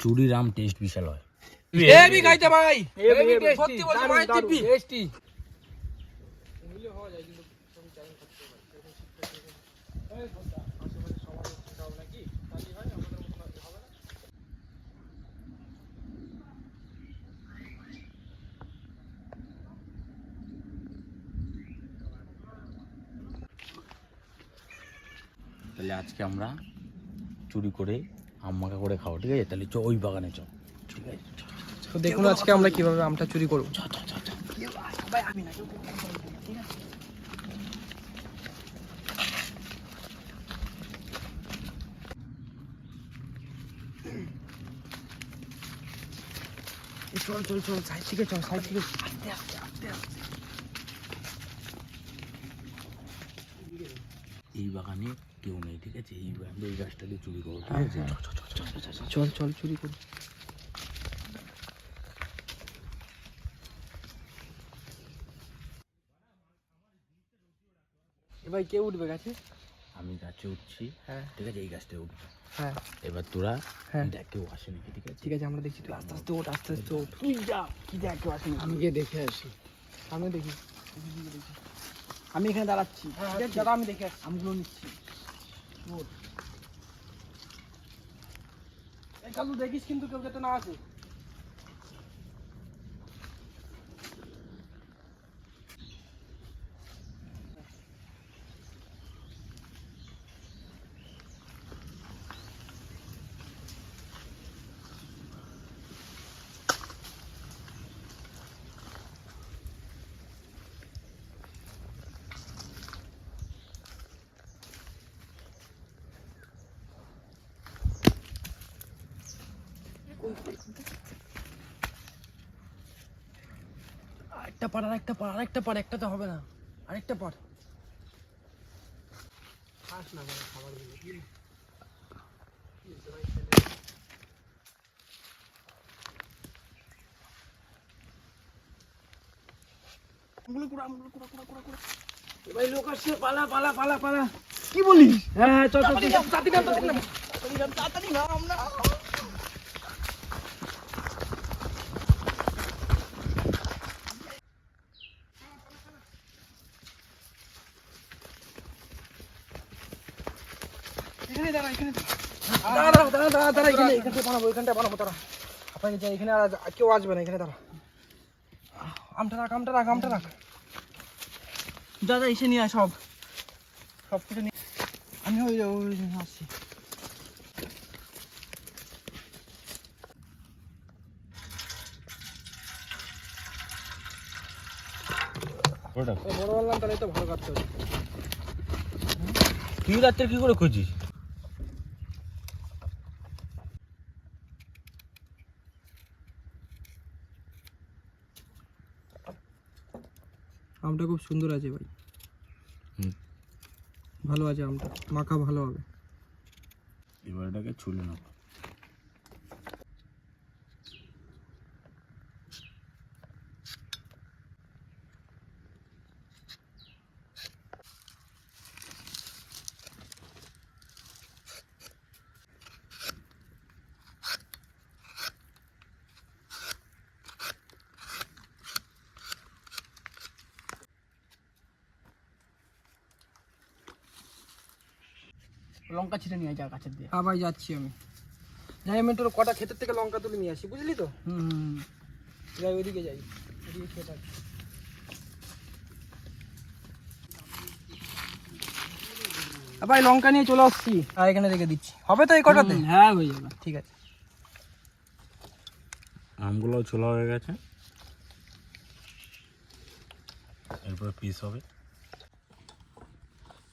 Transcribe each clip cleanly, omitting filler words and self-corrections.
চুরির আম টেস্ট বিশাল হয়। হেভি খাইতে ভাই, হেভি টেস্টি, সত্যি বলছি ভাই, টিপি টেস্টি। এগুলো হওয়া যায় কিন্তু তুমি টাইম থাকতে পারে। এই বলতা আশেপাশে সবার খাও নাকি তালি ভাই, আমাদের মত হবে না। তাহলে আজকে আমরা চুরি করে আম মাখা করে খাবো, ঠিক আছে? তাহলে চ ওই বাগানে চ, ঠিক আছে? তো দেখুন আজকে আমরা কিভাবে আমটা চুরি করব। ভাই আমি না, ঠিক আছে? চল চল চল, সাইড থেকে চল, সাইড থেকে আস্তে আস্তে আস্তে আস্তে। এই বাগানে কেউ নেই, ঠিক আছে? এই বাগানে এই গাছটা দিয়ে চুরি করবো, ঠিক আছে? চল চল চুরি করি। ভাই কে উঠবে গাছে? আমি গাছে উঠছি, হ্যাঁ ঠিক আছে? এই গাছটায় উঠবো। হ্যাঁ এবার তোরা হ্যাঁ দেখ কেউ আসে নাকি, ঠিক আছে? ঠিক আছে, আমরা দেখছি। তুই আস্তে আস্তে ওঠ, আস্তে আস্তে ওঠ। তুই যা, কি দেখ কেউ আসেনি। আমি গিয়ে দেখে আসি। আমি দেখি, আমি এখানে দাঁড়াচ্ছি। দাদা আমি দেখে আসছি, আমগুলো নিচ্ছি। ওঠ। এই কালু দেখিস কিন্তু কেউ যাতে না আসে। আরেকটা পার, আরেকটা পার, আরেকটা পার, একটা তো হবে না, আরেকটা পার। খাস না ভাই খাবারগুলো, কি আমগুলো কুড়া, আমগুলো কুড়া কুড়া কুড়া কুড়া। ভাই লোক আসছে, পালা পালা পালা পালা। কি বলিস? হ্যাঁ হ্যাঁ চল চল, তাড়াতাড়ি নাম, তাড়াতাড়ি নাম, তাড়াতাড়ি নাম না। এখানে দাঁড়া, এখানে দাঁড়া, দাঁড়া দাঁড়া দাঁড়া, এখানে এখানটা বানাবো, এখানটা বানাবো। তারা আপনাকে যাই, এখানে আর কেউ আসবে না, এখানে দাঁড়া। আমটা রাখ, আমটা রাখ, আমটা রাখ। দাদা এসে নিয়ে আয় সব, সব কিছু নিয়ে। আমি ওই আসছি। বড় বললাম তাহলে তো ভালো কাটতে হবে। তুই রাত্রে কি করে খুঁজিস? আমটা খুব সুন্দর আছে ভাই, ভালো আছে আমটা, মাখা ভালো হবে। এবার এটাকে ছুলে নেব। লঙ্কা ছিঁড়ে নিয়ে যা গাছের দিয়ে। হ্যাঁ ভাই যাচ্ছি আমি, যাই আমি তোর কটা ক্ষেতের থেকে লঙ্কা তুলে নিয়ে আসি, বুঝলি তো? যাই ওইদিকে, যাই ওইদিকে খেতে থাকি। ভাই লঙ্কা নিয়ে চলে আসছি, আর এখানে রেখে দিচ্ছি। হবে তো এই কটাতে? হ্যাঁ হয়ে যাবে, ঠিক আছে। আমগুলো ছোলা হয়ে গেছে, এরপর পিস হবে।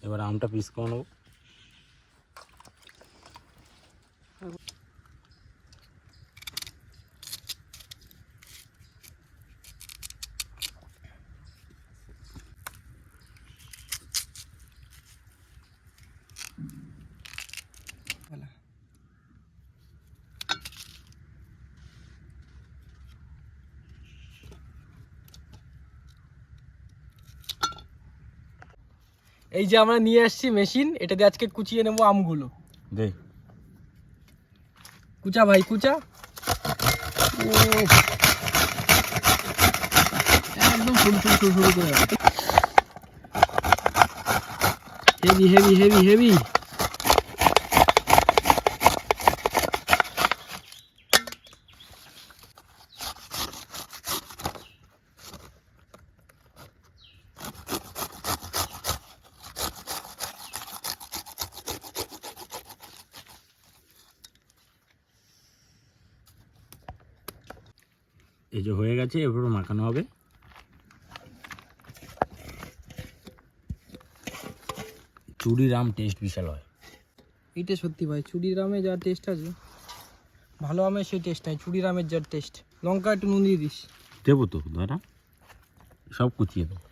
এবার আমটা পিস করে নেবো। এই যে আমরা নিয়ে আসছি মেশিন, এটা দিয়ে আজকে কুচিয়ে নেবো আমগুলো। দে কুচা ভাই কুচা, একদম সরু সরু সরু সরু করে, হেভি হেভি হেভি হেভি। এই যে হয়ে গেছে, এরপর মাখানো হবে। চুরির আম টেস্ট বিশাল হয়। এইটা সত্যি ভাই, চুরির আমে যা টেস্ট আছে ভালো আমের সেই টেস্ট নাই, চুরির আমের যা টেস্ট। লঙ্কা একটু নুন দিয়ে দিস। দেবো তো দাদা, সব কুচিয়ে দেবো।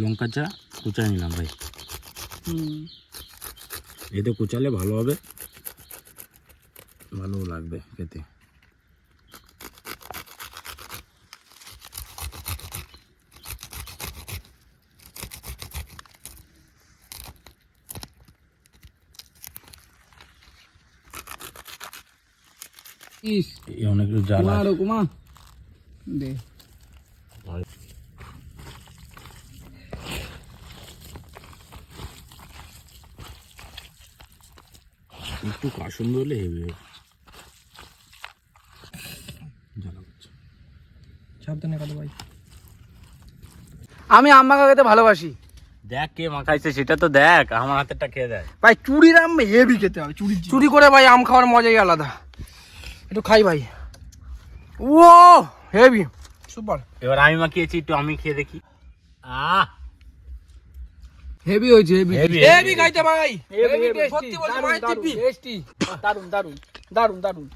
লঙ্কা চা কুচায় নিলাম ভাই। এতে কুচালে ভালো হবে, ভালো লাগবে খেতে। অনেক জ্বালা কুমা দে। একটু কাসুন হলে হেভি হবে। সাবধানে কাটো ভাই। আমি আম মাখা খেতে ভালোবাসি। দেখ কে মাখাইছে সেটা তো দেখ, আমার হাতেরটা খেয়ে দেখ ভাই। চুরির আম হেভি খেতে হবে, চুরি করে ভাই আম খাওয়ার মজাই আলাদা। একটু খাই ভাই, ও হেভি সুপার। এবার আমি মাখিয়েছি, একটু আমি খেয়ে দেখি। হেভি হয়েছে, হেভি হেভি হেভি খাইতে ভাই, হেভি সত্যি বলছি ভাই, টেস্টি দারুন দারুন দারুন দারুন।